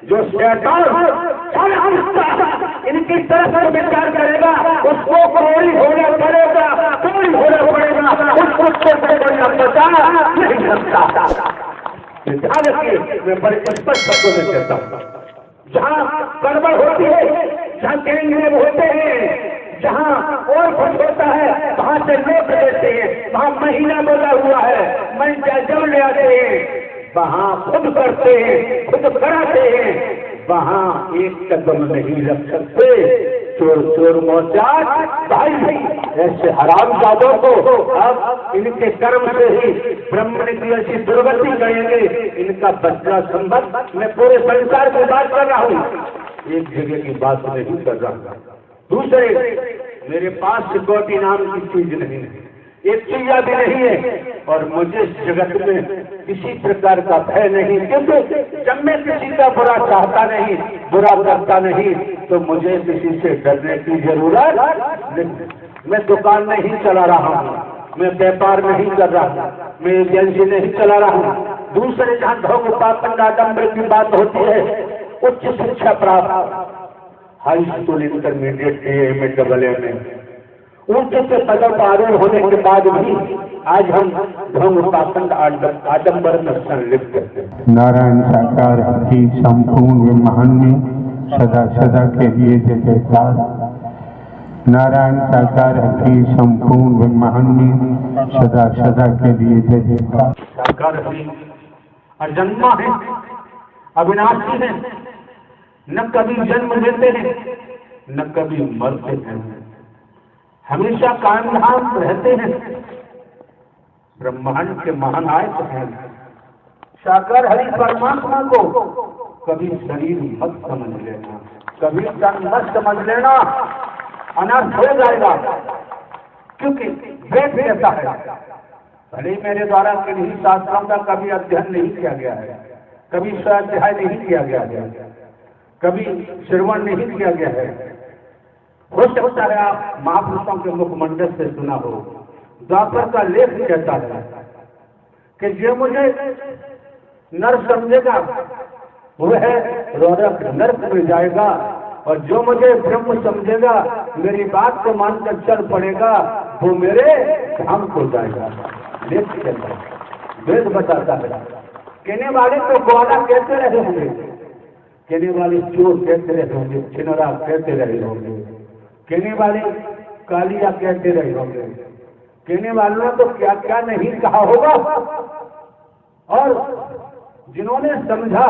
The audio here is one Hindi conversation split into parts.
जो शैतान इनकी तरफ से विचार करेगा उसको करोड़ी होना पड़ेगा, करोड़ी होना पड़ेगा, उसको बचा नहीं सकता। ध्यान रखिए, मैं बड़े स्पष्ट शब्दों में कहता हूँ, जहाँ गड़बड़ होती है, जहाँ केंद्र होते हैं, जहाँ और कुछ होता है, वहां से लोग देते हैं, वहां महीना बोला हुआ है, मैं जब ले आते हैं, वहां खुद करते हैं, खुद कराते हैं, वहां एक कदम नहीं रख सकते। चोर चोर मोचात भाई ऐसे हरामजादों को अब इनके कर्म से ही ब्रह्म की ऐसी दुर्गति करेंगे, इनका बदला संबंध। मैं पूरे संसार की बात कर रहा हूँ, एक जगह की बात नहीं कर रहा। दूसरे, मेरे पास सिक्योरिटी नाम की चीज नहीं है, एक चीज भी नहीं है, और मुझे इस जगत में किसी प्रकार का भय नहीं, क्योंकि जब मैं किसी का बुरा चाहता नहीं, बुरा करता नहीं, तो मुझे किसी से डरने की जरूरत नहीं। मैं दुकान नहीं चला रहा हूँ, मैं व्यापार नहीं कर रहा हूँ, मैं एजेंसी नहीं चला रहा हूँ। दूसरे जहाँ ढोंग पाखंड आडंबर की बात होती है, उच्च शिक्षा प्राप्त high school, intermediate, AA, AA में ऊंचे से पदों पर आरूढ़ होने के बाद भी आज हम ढोंग पाखंड आडंबर में संलिप्त करते हैं। नारायण साकार की संपूर्ण ब्रह्मांड में सदा सदा के लिए जय जयकार। नारायण साकार की संपूर्ण ब्रह्मांड में सदा सदा के लिए जय जयकार। साकार अजन्मा है, अविनाशी है, न कभी जन्म लेते हैं न कभी मरते हैं, हमेशा कायम धाम रहते हैं, ब्रह्मांड के महानायक हैं। साकार हरि परमात्मा को कभी शरीर मत समझ लेना, कभी तन मत समझ लेना, अनर्थ हो जाएगा। क्योंकि वेद कहता है, भले मेरे द्वारा किन्हीं शास्त्रों का कभी अध्ययन नहीं किया गया है, कभी स्वाध्याय नहीं किया गया है, कभी श्रवण नहीं किया गया है, हो सकता है आप महापुरुषों के मुखमंडल से सुना हो। द्वापर का लेख कहता है कि जो मुझे नर समझेगा वह नरक में जाएगा, और जो मुझे ब्रह्म समझेगा, मेरी बात को मानकर चल पड़ेगा, वो मेरे धाम को जाएगा। लेख कहता है, वेद बताता है। कहने वाले तो ग्वाला कहते रहे होंगे, कहने वाले चोर कहते रहे होंगे, छिनरा कहते रहे होंगे, कहने वाले कालिया कहते रहे होंगे, कहने वालों ने तो क्या क्या नहीं कहा होगा। और जिन्होंने समझा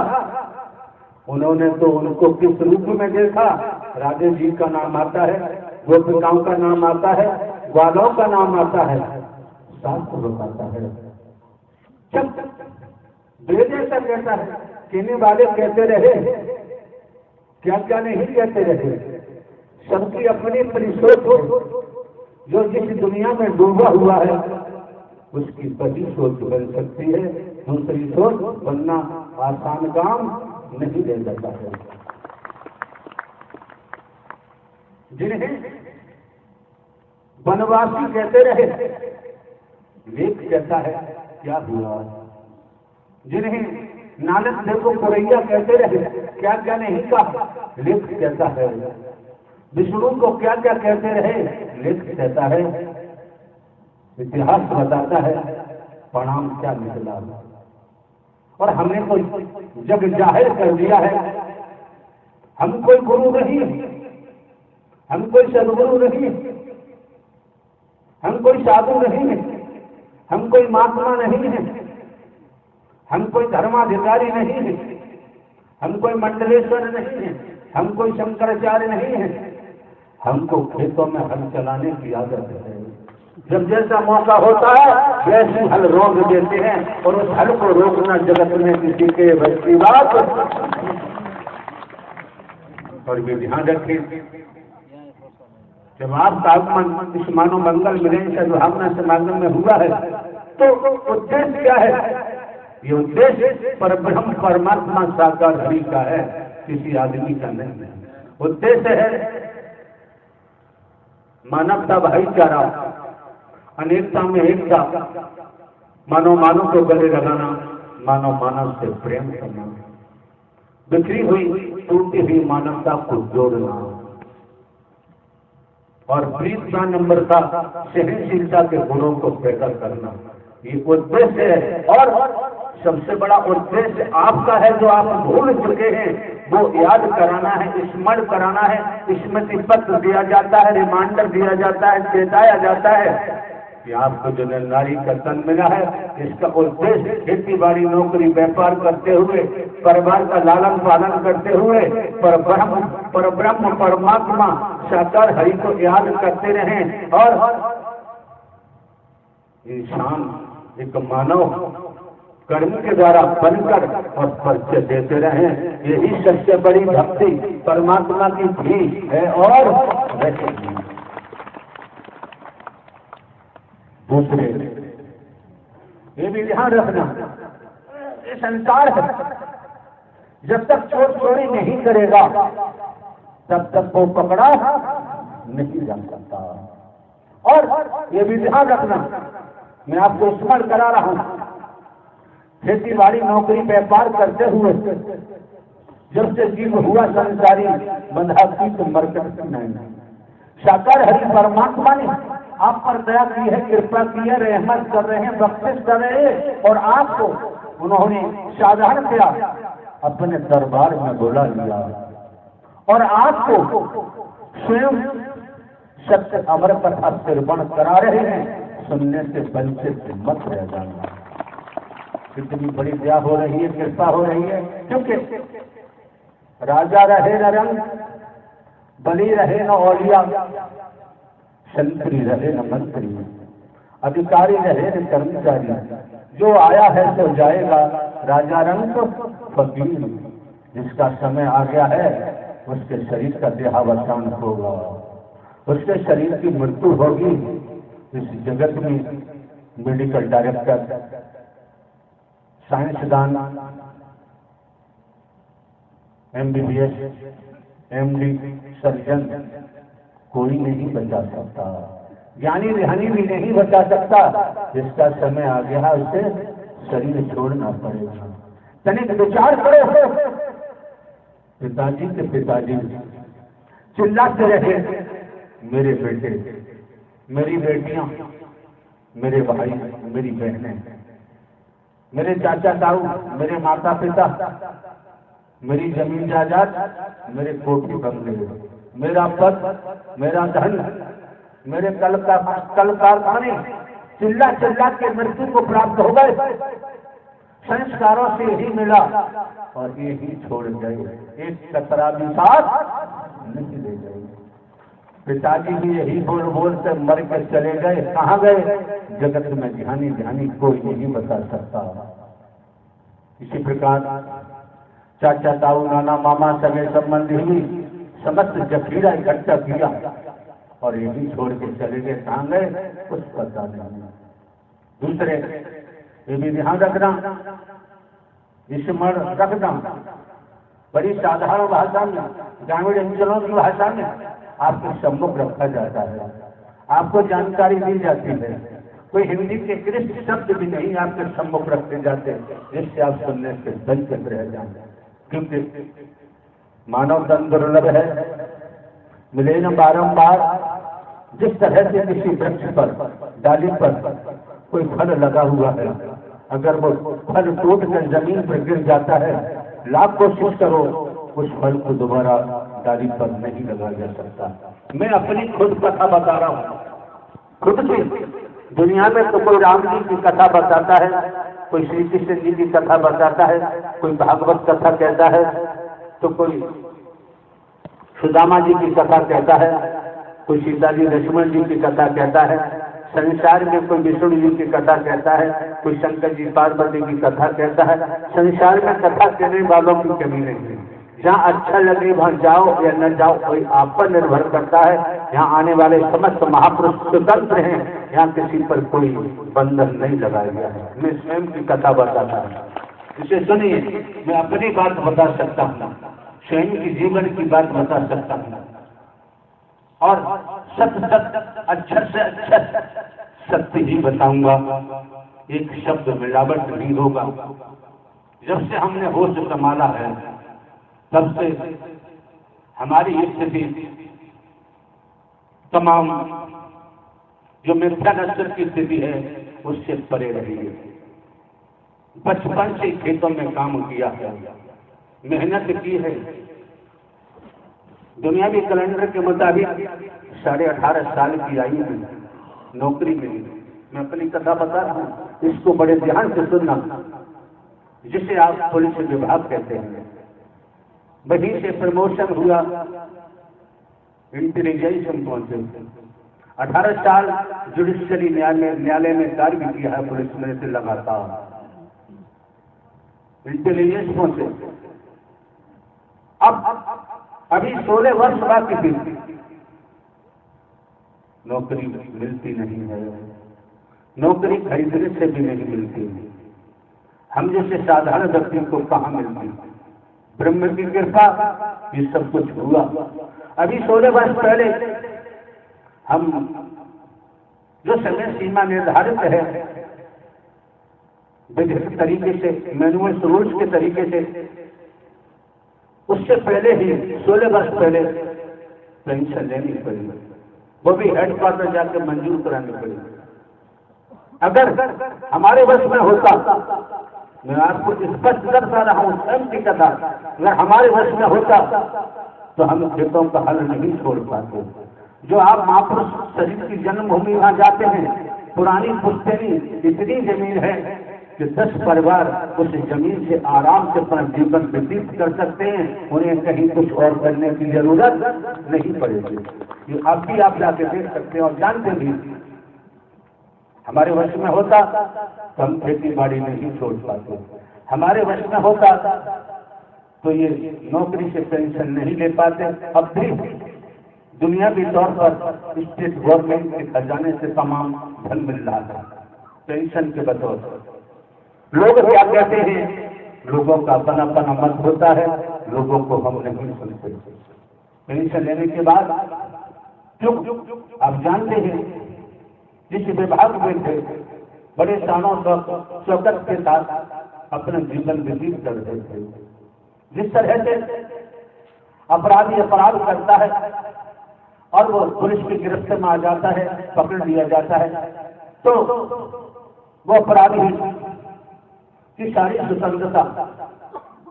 उन्होंने तो उनको किस रूप में देखा। राधे जी का नाम आता है, गोपिकाओं का नाम आता है, ग्वालों का नाम आता है, शास्त्र बताता है। जब वेद ऐसा कहता है, कहने वाले कहते रहे, क्या क्या नहीं कहते रहे। सबकी अपनी अपनी सोच हो, जो जिस दुनिया में डूबा हुआ है उसकी वही सोच बन सकती है, दूसरी सोच बनना आसान काम नहीं दे जाता है। जिन्हें वनवासी कहते रहे, लेख कहता है क्या हुआ। जिन्हें नानक देखो पुरैया कहते रहे, क्या क्या नहीं कहा, लेख कहता है। विष्णु को क्या क्या कहते रहे, लेख कहता है। इतिहास बताता है परिणाम क्या निकला। और हमने कोई जग जाहिर कर दिया है, हम कोई गुरु नहीं, हम कोई सदगुरु नहीं, हम कोई साधु नहीं है, हम कोई महात्मा नहीं है, हम कोई धर्माधिकारी नहीं है, हम कोई मंडलेश्वर नहीं है, हम कोई शंकराचार्य नहीं है। हमको खेतों में हल चलाने की आदत है। जब जैसा मौका होता है वैसे हल रोक देते हैं, और उस हल को रोकना जगत में किसी के बस की बात। और भी ध्यान रखें, जब आपका आगमन इस मानव मंगल मिलन सद्भावना समागम में हुआ है, तो उद्देश्य क्या है? ये उद्देश्य परब्रह्म परमात्मा साकार हरि का है, किसी आदमी का नहीं है। उद्देश्य है मानवता, भाईचारा, अनेकता में एकता, मानव मानव को गले लगाना, मानव मानव से प्रेम करना। बिखरी हुई टूटी हुई मानवता को जोड़ना और प्रीतना नम्रता सहनशीलता के गुणों को बेहतर करना, ये उद्देश्य है। और सबसे बड़ा उद्देश्य आपका है जो आप भूल चुके हैं वो याद कराना है, स्मरण कराना है, स्मृति पत्र दिया जाता है, रिमाइंडर दिया जाता है, चेताया जाता है कि आपको जो नारी का तन मिला है इसका उद्देश्य खेती बाड़ी नौकरी व्यापार करते हुए परिवार का लालन पालन करते हुए पर ब्रह्म परमात्मा साकार हरि को याद करते रहें और इंसान एक मानव कर्म के द्वारा बनकर और परिचय देते रहें। यही सबसे बड़ी भक्ति परमात्मा की भी है। और दूसरे ये भी ध्यान रखना, ये संसार है, जब तक चोर चोरी नहीं करेगा तब तक वो पकड़ा नहीं जा सकता। और ये भी ध्यान रखना, मैं आपको स्मरण करा रहा हूं, खेती बाड़ी नौकरी व्यापार करते हुए जब से जीव हुआ संसारी बंधा की तो मरकट नहीं। साकार हरि परमात्मा ने आप पर दया की है, कृपा की है, रहमत कर रहे हैं, बख्शिश कर रहे हैं और आपको उन्होंने साधारण किया, अपने दरबार में बुला लिया और आपको स्वयं सत्य अमर कथा श्रवण करा रहे हैं। सुनने से वंचित मत रह जाना। कितनी बड़ी दया हो रही है, कृपा हो रही है, क्योंकि राजा रहे न रंग, बली रहे न औलिया, संतरी रहे न मंत्री, अधिकारी रहे न कर्मचारी, जो आया है तो जाएगा। राजा रंग तो फकीर, जिसका समय आ गया है उसके शरीर का देहावसान होगा, उसके शरीर की मृत्यु होगी। इस जगत में मेडिकल डायरेक्टर, साइंसदान, MBBS, MD, सर्जन कोई नहीं बचा सकता, ज्ञानी ध्यानी भी नहीं बचा सकता। जिसका समय आ गया उसे शरीर छोड़ना पड़ेगा। तनिक विचार करो, पिताजी के पिताजी चिल्लाते रहे, मेरे बेटे, मेरी बेटियां, मेरे भाई, मेरी बहनें, मेरे चाचा ताऊ, मेरे माता पिता, मेरी जमीन जायदाद, मेरे कोठी बंगले, मेरा पद, मेरा धन, मेरे कल कारखाने चिल्ला चिल्ला के मृत्यु को प्राप्त हो गए। संस्कारों से ही मिला और ये ही छोड़ गए, एक कतरा भी साथ नहीं ले गए। पिताजी भी यही बोल बोल से मर के चले गए। कहाँ गए? जगत में ध्यानी ध्यानी कोई नहीं बता सकता। इसी प्रकार चाचा ताऊ नाना मामा सगे संबंधी भी समस्त जखीरा इकट्ठा किया और यही छोड़ के चले गए। कहाँ गए कुछ पता नहीं। दूसरे ये भी ध्यान रखना, स्मरण रखना, बड़ी साधारण भाषा में, ग्रामीण अंचलों की भाषा में आपके सम्मुख रखा जाता है, आपको जानकारी दी जाती है। कोई हिंदी के कृष्ण शब्द भी नहीं आपके सम्मुख रखे जाते जिससे आप सुनने से वंचित रह जाएंगे। क्योंकि मानव तन दुर्लभ है, मिले न बारंबार। जिस तरह से किसी वृक्ष पर, डाली पर कोई फल लगा हुआ है, अगर वो फल टूट कर जमीन पर गिर जाता है, लाख कोशिश करो उस फल को दोबारा डाली पर नहीं लगाया जा सकता। मैं अपनी खुद कथा बता रहा हूँ, खुद की। दुनिया में तो कोई राम जी की कथा बताता है, कोई श्री कृष्ण जी की कथा बताता है, कोई भागवत कथा कहता है, तो कोई सुदामा जी की कथा कहता है, कोई सीता जी लक्ष्मण जी की कथा कहता है। संसार में कोई विष्णु जी की कथा कहता है, कोई शंकर जी पार्वती की कथा कहता है। संसार में कथा कहने वालों की कमी नहीं है। जहाँ अच्छा लगे वहाँ जाओ या न जाओ, कोई आप पर निर्भर करता है। यहाँ आने वाले समस्त महापुरुष स्वतंत्र हैं, यहाँ किसी पर कोई बंधन नहीं लगाया गया है। मैं स्वयं की कथा बताता हूँ, इसे सुनिए। मैं अपनी बात बता सकता हूँ, स्वयं की जीवन की बात बता सकता हूँ और अच्छा से अच्छा सत्य ही बताऊंगा। एक शब्द मिलावट नहीं होगा। जब से हमने होश संभाला है तब से हमारी स्थिति तमाम जो मिथ्या नस्ल की स्थिति है उससे परे रही है। बचपन से खेतों में काम किया है, मेहनत की है। दुनियावी कैलेंडर के मुताबिक 18.5 साल की आयु में नौकरी मिली। मैं अपनी कथा बता रहा हूँ, इसको बड़े ध्यान से सुनना। जिसे आप पुलिस विभाग कहते हैं, वहीं से प्रमोशन हुआ, इंटेलिजेंस हम पहुंचे। 18 साल जुडिशियरी न्यायालय में कार्य भी किया है पुलिस में से लगातार, इंटेलिजेंस पहुंचे। अब अभी 16 वर्ष बाकी थी, नौकरी मिलती नहीं है। नौकरी खरीदने से भी नहीं मिलती। हम जैसे साधारण व्यक्ति को कहाँ मिलती? ब्रह्म की कृपा ये सब कुछ हुआ। अभी 16 वर्ष पहले हम जो समय सीमा निर्धारित है विधिक तरीके से, मैनुअल रूल्स के तरीके से, उससे पहले ही 16 वर्ष पहले पेंशन लेनी पड़ी, वो भी हेडक्वार्टर जाकर मंजूर करानी पड़ी। अगर हमारे वश में होता, मैं आपको स्पष्ट करता रहा हूं स्वयं की कथा, अगर हमारे वश में होता तो हम खेतों का हल नहीं छोड़ पाते। जो आप महापुरुष शरीर की जन्मभूमि वहां जाते हैं, पुरानी पुश्तैनी इतनी जमीन है कि 10 परिवार उस जमीन से आराम से अपना जीवन व्यतीत कर सकते हैं। उन्हें कहीं कुछ और करने की जरूरत नहीं पड़ेगी। ये आप भी आप जाके देख सकते हैं और जानते भी। हमारे वश में होता तो हम खेती बाड़ी नहीं छोड़ पाते। हमारे वश में होता तो ये नौकरी से पेंशन नहीं ले पाते। अब भी दुनियावी तौर पर स्टेट गवर्नमेंट के खजाने से तमाम धन मिल रहा है पेंशन के बतौर। लोग क्या कहते हैं? लोगों का अपना अपना मत होता है, लोगों को हम नहीं सुनते। पेंशन लेने के बाद चुप। आप जानते हैं जिस विभाग में थे बड़े शानों शौकत के साथ अपना जीवन व्यतीत करते थे। जिस तरह से अपराधी अपराध करता है और वो पुलिस की गिरफ्त में आ जाता है, पकड़ लिया जाता है, तो वो अपराधी की सारी स्वतंत्रता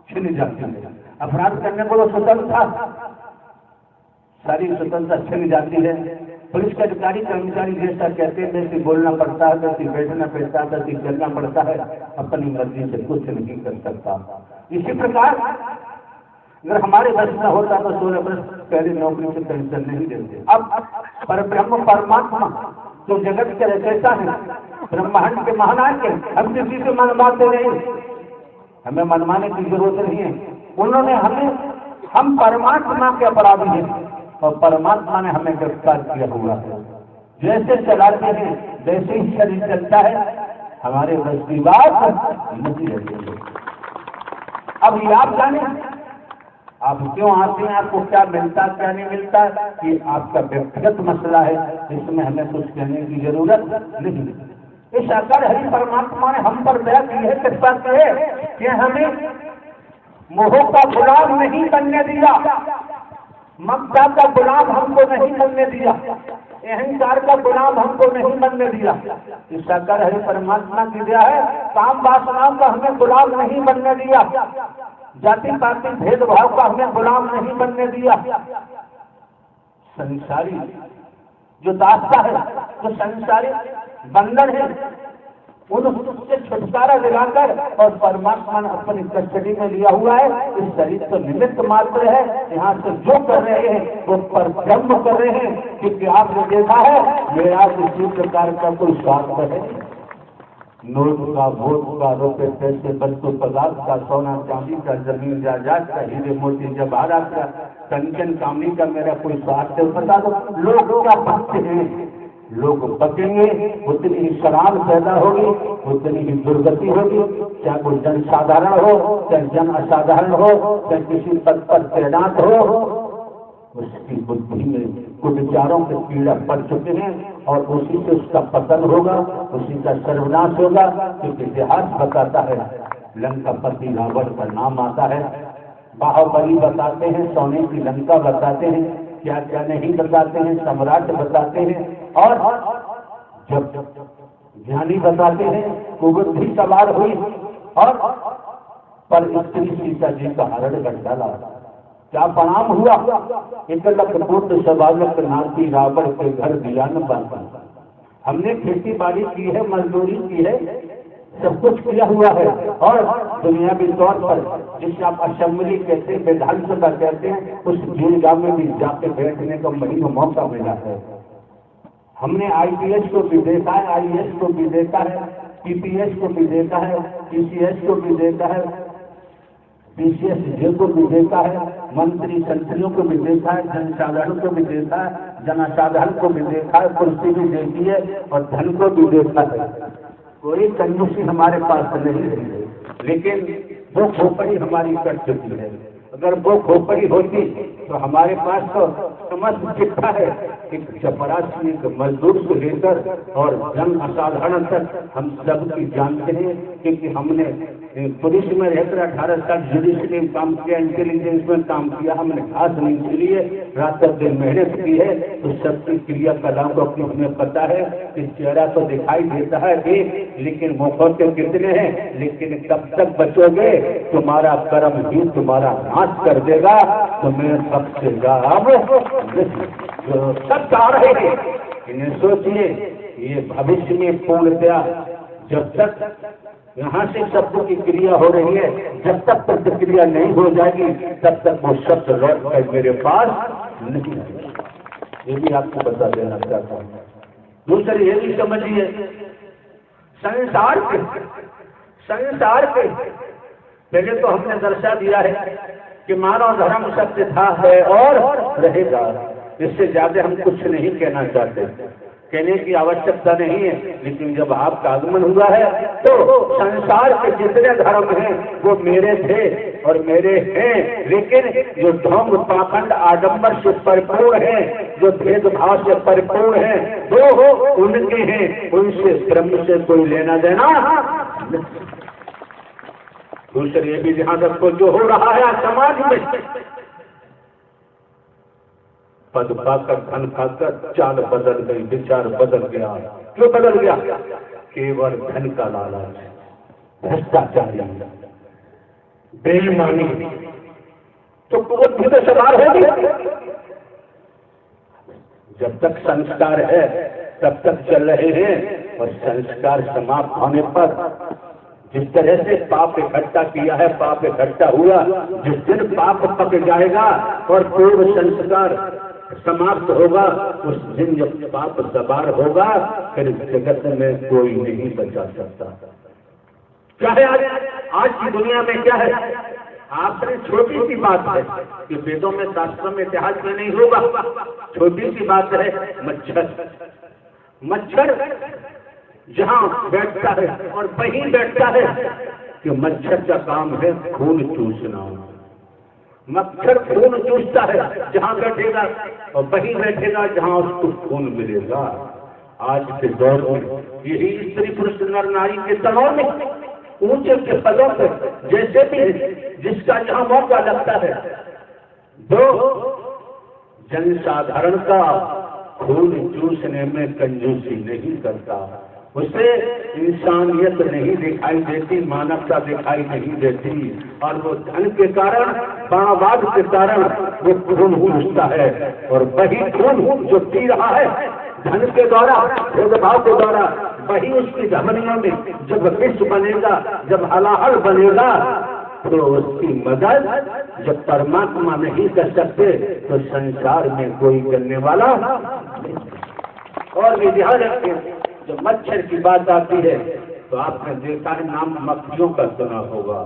छिन जाती है। अपराध करने को वो स्वतंत्र था, सारी स्वतंत्रता छिन जाती है। पुलिस के अधिकारी कर्मचारी जैसा कहते हैं वैसे बोलना पड़ता है, वैसे बैठना पड़ता है, वैसे चलना पड़ता है, अपनी मर्जी से कुछ नहीं कर सकता। इसी प्रकार अगर हमारे वश में होता तो 16 वर्ष पहले नौकरी से पेंशन नहीं देते। अब परब्रह्म परमात्मा जो जगत के रचयिता है, ब्रह्मांड के महानायक है, हम किसी से मनवाते नहीं, हमें मनवाने की जरूरत नहीं है। उन्होंने हमें, हम परमात्मा के अपराधी हैं और परमात्मा ने हमें गिरफ्तार किया हुआ है। जैसे चलाते हैं वैसे ही शरीर चलता है, हमारे बस की बात नहीं रहती है। अब ये आप जाने आप क्यों आते हैं, आपको क्या मिलता क्या नहीं मिलता, ये आपका व्यक्तिगत मसला है, इसमें हमें कुछ कहने की जरूरत नहीं। इस अगर हरि परमात्मा ने हम पर दया की है, कृपा की है कि हमें मोह का गुलाम नहीं बनने दिया, ममता का गुलाम हमको नहीं बनने दिया, अहंकार का गुलाम हमको नहीं बनने दिया। इस साकार हरि परमात्मा की दया है, काम वासनाओं का हमें गुलाम नहीं बनने दिया, जाति पाति भेदभाव का हमें गुलाम नहीं बनने दिया। संसारी जो दास्ता है, जो संसारी बंधन है, उनसे छुटकारा दिलाकर और परमात्मा ने अपनी कस्टडी में लिया हुआ है। इस शरीर तो निमित्त मात्र है, यहाँ से जो कर रहे हैं वो परब्रह्म कर रहे हैं। क्योंकि आपने देखा है मेरा किसी प्रकार का कोई स्वार्थ है, नोट का, वोट का, रुपए पैसे, वस्तु पदार्थ का, सोना चांदी का, जमीन जायदाद का, हीरे मोती जवाहरात का, कंचन कामनी का मेरा कोई स्वार्थ है? बता दो। लोग क्या बचते हैं, लोग बचेंगे, उतनी ही शराब पैदा होगी, उतनी ही दुर्गति होगी। चाहे कोई जन साधारण हो, चाहे जन असाधारण हो, चाहे किसी पद पर तैनात हो, उसकी बुद्धि में कुछ विचारों के कीड़ा पड़ चुके हैं और उसी से उसका पतन होगा, उसी का सर्वनाश होगा। क्योंकि इतिहास बताता है, लंकापति रावण का नाम आता है, बाहुबली बताते हैं, सोने की लंका बताते हैं, क्या क्या नहीं बताते हैं, सम्राट बताते हैं, और जब ज्ञानी बताते हैं कुबुद्धि सवार हुई और पर स्त्री सीता जी का हरण कर डाला। क्या परिणाम हुआ? 1 लख पुत्र 1.25 लाख नाती रावण के घर दिया न बंद। हमने खेती बाड़ी की है, मजदूरी की है, सब कुछ किया हुआ है, और दुनियावी तौर पर जिसे आप असेंबली कहते हैं, विधानसभा कहते हैं, उस जिला में भी जाके बैठने का महीन मौका मिला है। हमने IPS को भी देखा है, IAS को भी देखा है, PPS को भी देखा है, PCS को भी देखा है, PCS को भी देखा है, मंत्री संतरियों को भी देखा है, जनसाधारण को भी देखा है, जनसाधारण को भी देखा है, कुर्सी भी देखी है और धन को भी देखा है। कोई कंजूसी हमारे पास नहीं है, लेकिन वो खोपड़ी हमारी कट चुकी है। अगर वो खोपड़ी होती तो हमारे पास तो समस्त चिट्ठा है, एक चपरासी, एक मजदूर से लेकर और जन असाधारण तक हम सब की जानते हैं, क्योंकि हमने पुलिस में रहकर 18 साल जुडिशरी में काम किया, इंटेलिजेंस में काम किया, हमने घास नहीं चली है, रात दिन मेहनत की है, तो सबकी क्रियाकलाप को अपनी हमें पता है कि चेहरा तो दिखाई देता है एक, लेकिन मुखौटे कितने हैं, लेकिन कब तक बचोगे? तुम्हारा कर्म ही तुम्हारा नाश कर देगा। तुम्हें सबसे अब जो सब आ रहे हैं, इन्हें सोचिए, ये भविष्य में पूर्णतया जब तक यहाँ से शब्दों की क्रिया हो रही है, जब तक प्रतिक्रिया नहीं हो जाएगी तब तक वो शब्द लौट कर मेरे पास नहीं आएगा। ये भी आपको बता देना चाहता हूँ। दूसरी ये भी समझिए, संसार के पहले तो हमने दर्शा दिया है कि मानव धर्म सत्य था, है और रहेगा। इससे ज्यादा हम कुछ नहीं कहना चाहते, कहने की आवश्यकता नहीं है। लेकिन जब आपका आगमन हुआ है तो संसार के जितने धर्म हैं वो मेरे थे और मेरे हैं, लेकिन जो ढोंग पाखंड आडंबर से परिपूर्ण है, जो भेदभाव से परिपूर्ण है, वो उनके हैं, उनसे ब्रह्म से कोई लेना देना। दूसरे ये भी ध्यान रखो, जो हो रहा है समाज में, पद पाकर धन खाकर चाल बदल गई, विचार बदल गया। क्यों बदल गया? केवल धन का लालच, भ्रष्टाचारी, बेईमानी, तो कुबुद्धि तो सवार होगी। जब तक संस्कार है तब तक चल रहे हैं, और संस्कार समाप्त होने पर जिस तरह से पाप इकट्ठा किया है, पाप इकट्ठा हुआ, जिस दिन पाप पक जाएगा और पूर्व संस्कार समाप्त होगा, उस दिन जब पाप सवार होगा, फिर जगत में कोई नहीं बचा सकता। क्या है आज की दुनिया में? क्या है? आपने छोटी सी बात है कि वेदों में, शास्त्रों में, इतिहास में नहीं होगा, छोटी सी बात है, मच्छर जहां बैठता है और वहीं बैठता है कि मच्छर का काम है खून चूसना। मच्छर खून चूसता है जहां बैठेगा, और वहीं बैठेगा जहां उसको खून मिलेगा। आज के दौर में यही स्त्री पुरुष नर नारी के तनाव में, ऊंचे के पदों पर जैसे भी जिसका जहां मौका लगता है, दो जनसाधारण का खून चूसने में कंजूसी नहीं करता, उसे इंसानियत नहीं दिखाई देती, मानवता दिखाई नहीं देती, और वो धन के कारण, बाणवाद के कारण वो खून चूसता है, और वही खून जो पी रहा है धन के द्वारा, भेदभाव के द्वारा, वही उसकी धमनियों में जब विष बनेगा, जब हलाहल बनेगा, तो उसकी मदद जब परमात्मा नहीं कर सकते तो संसार में कोई करने वाला नहीं। और ये ध्यान रखें, जब मच्छर की बात आती है तो आपने देखा है, नाम मक्खियों का सुना होगा।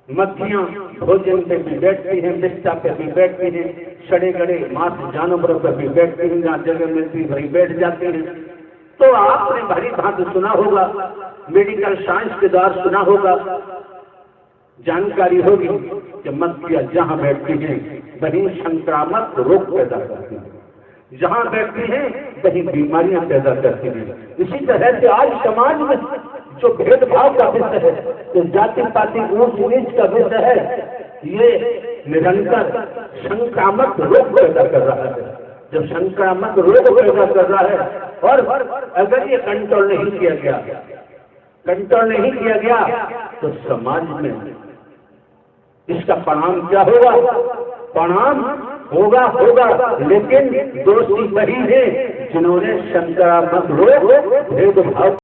मक्खियां भोजन पे भी बैठती हैं, बिस्ता पे भी बैठती हैं, सड़े गड़े मांस जानवरों पर भी बैठती हैं, जहाँ जगह मिलती वही बैठ जाती हैं। तो आपने भली भांति सुना होगा, मेडिकल साइंस के द्वारा सुना होगा, जानकारी होगी कि मक्खियां जहाँ बैठती हैं वहीं संक्रामक रोग पैदा करती हैं, जहाँ बैठती हैं वहीं बीमारियां पैदा करती हैं। इसी तरह से आज समाज में जो भेदभाव का विषय है, जो जाति पाति ऊंच नीच का विषय है, ये निरंतर संक्रामक रोग पैदा कर रहा है। जब संक्रामक रोग पैदा कर रहा है और अगर ये कंट्रोल नहीं किया गया तो समाज में इसका परिणाम क्या होगा? परिणाम होगा लेकिन दोषी वही है जिन्होंने संक्रामक रोग भेदभाव